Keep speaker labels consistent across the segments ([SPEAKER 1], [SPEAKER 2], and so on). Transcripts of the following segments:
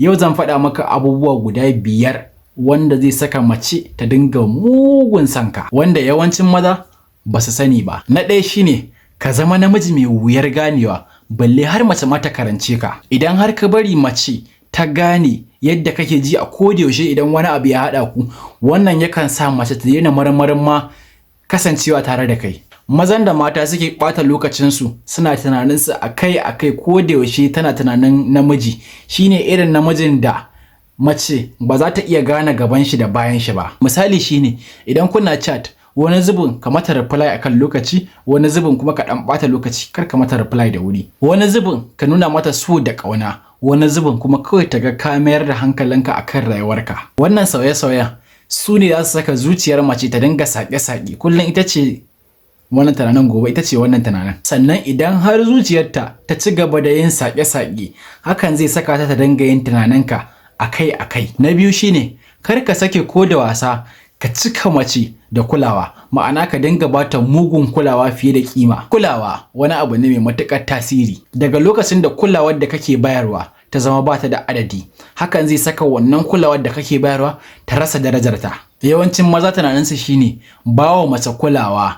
[SPEAKER 1] Yau zan faɗa maka abubuwa guda 5 wanda zai saka mace ta dinga mugun sanka, wanda yawancin maza ba su sani ba. Na ɗaya shine ka zama namiji mai wuyar ganewa, balle har mace ma ta karance ka. Idan har ka bari mace ta gane yadda kake ji a kodayaushe idan wani abu ya haɗa ku, wannan yakan sa mace ta daina marmarin ma kasancewa tare da kai. Mazan da mata suke ɓata lokacinsu suna tunaninsu akai-akai kodayaushe tana tunanin namiji, shine irin namijin da mace ba za ta iya gane gaban shi da bayan shi ba. Misali shine idan kuna chat, wani zubin ka mata reply akan lokaci, wani zubin kuma ka ɗan ɓata lokaci kar ka mata reply da wuri. Wani zubin ka nuna mata so da ƙauna, wani zubin kuma kawai ta ga ka mayar da hankalinka akan rayuwarka. Wannan sauye-sauyen su ne za su saka zuciyar mace ta dinga saƙe-saƙe, kullum ita ce wannan tunanin, gobe ita ce wannan tunanin. Sannan idan har zuciyarta ta ci gaba da yin saƙe-saƙe, hakan zai saka ta dinga yin tunaninka akai-akai. Na biyu shine kar ka sake ko da wasa ka cika mace da kulawa, ma'ana ka dinga bata mugun kulawa fiye da kima. Kulawa wani abu ne mai matuƙar tasiri. Daga lokacin da kulawar da kake bayarwa ta zama bata da adadi, hakan zai saka wannan kulawar da kake bayarwa ta rasa darajarta. Yawancin maza tunaninsu shine bawa mace kulawa,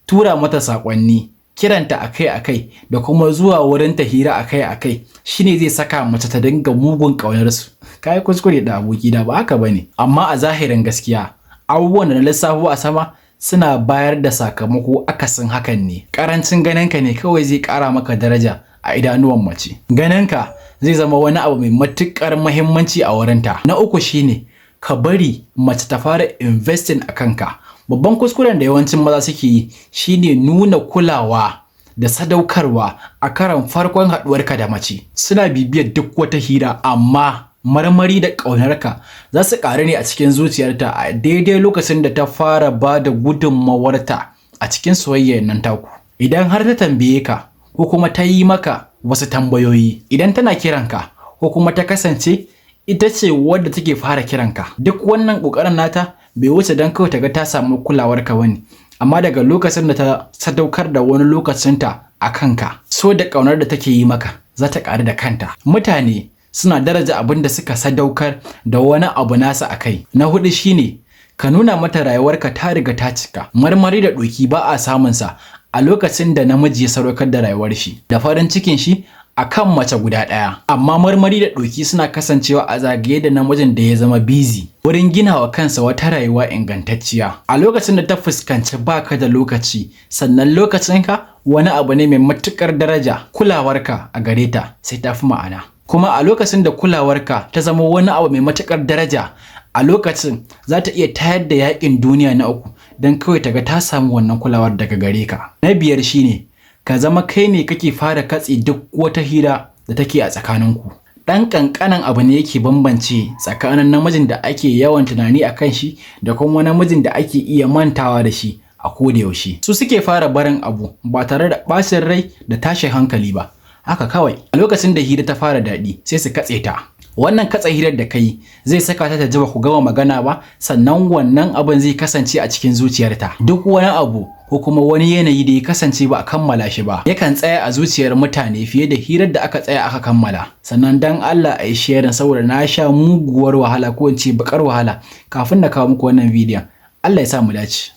[SPEAKER 1] tura mata saƙonni, kiranta akai-akai da kuma zuwa wurin ta hira akai-akai shine zai saka mace ta dinga mugun ƙaunarsu. Kai kuskure da aboki da ba haka bane. Amma a zahirin gaskiya abubuwan da na lissafo a sama suna bayar da sakamako akasin hakan ne. Ƙarancin ganinka ne kawai zai ƙara maka daraja a idanuwan mace. Ganinka zai zama wani abu mai matuƙar muhimmanci a wurinta. Na uku shine ka bari mace ta fara investing a kanka. Babban kuskuren da yawancin maza suke yi shine nuna kulawa da sadaukarwa a karon farkon haɗuwarka da mace. Suna bibiyar duk wata hira, amma marmari da ƙaunarka za su ƙaru ne a cikin zuciyarta a daidai lokacin da ta fara ba da gudunmawarta a cikin soyayyar nan taku. Idan har ta tambaye ka ko kuma ta yi maka wasu tambayoyi, idan tana kiranka ko kuma ta kasance ita ce wadda take fara kiranka, duk wannan ƙoƙarin nata bai wuce don kawai ta ga ta samu kulawarka bane, amma daga lokacin da ta sadaukar da wani lokacinta a kanka, so da ƙaunar da take yi maka za ta ƙaru da kanta. Mutane suna daraja abin da suka sadaukar da wani abu nasa a kai. Na hudu shine ka nuna mata rayuwarka ta riga ta cika. Marmari da ɗoki ba a samun sa a lokacin da namiji ya sadaukar da rayuwar shi da farin cikin shi akan mace guda ɗaya, amma marmari da ɗoki suna kasancewa a zagaye da namijin da ya zama busy wurin gina wa kansa wata rayuwa ingantacciya. A lokacin da ta fuskanci baka da lokaci, sannan lokacinka wani abu ne mai matuƙar daraja, kulawarka a gare ta sai ta fi ma'ana. Kuma a lokacin da kulawarka ta zama wani abu mai matuƙar daraja, a lokacin za ta iya tayar da yaƙin duniya na uku don kawai ta ga ta samu wannan kulawar daga gare ka. Na biyar shine ka zama kai ne kake fara katse duk wata hira da take a tsakaninku. Ɗan ƙanƙanan abu ne yake bambance tsakanin namijin da ake yawan tunani a kan shi da kuma namijin da ake iya mantawa da shi a koda yaushe. Su suke fara barin abu ba tare da ɓacin rai da tashin hankali ba. Haka kawai a lokacin da hira ta fara daɗi sai su katse ta. Wannan katse hirar da kai zai saka ta ji ba ku gama magana ba, sannan wannan abin zai kasance a cikin zuciyarta. Duk wani abu ko kuma wani yanayi da ya kasance ba a kammala shi ba yakan tsaya a zuciyar mutane fiye da hirar da aka tsaya aka kammala. Sannan dan Allah a yi sharing, saboda na sha muguwar wahala ko in ce bakar wahala kafin na kawo muku wannan bidiyon. Allah ya sa mu dace.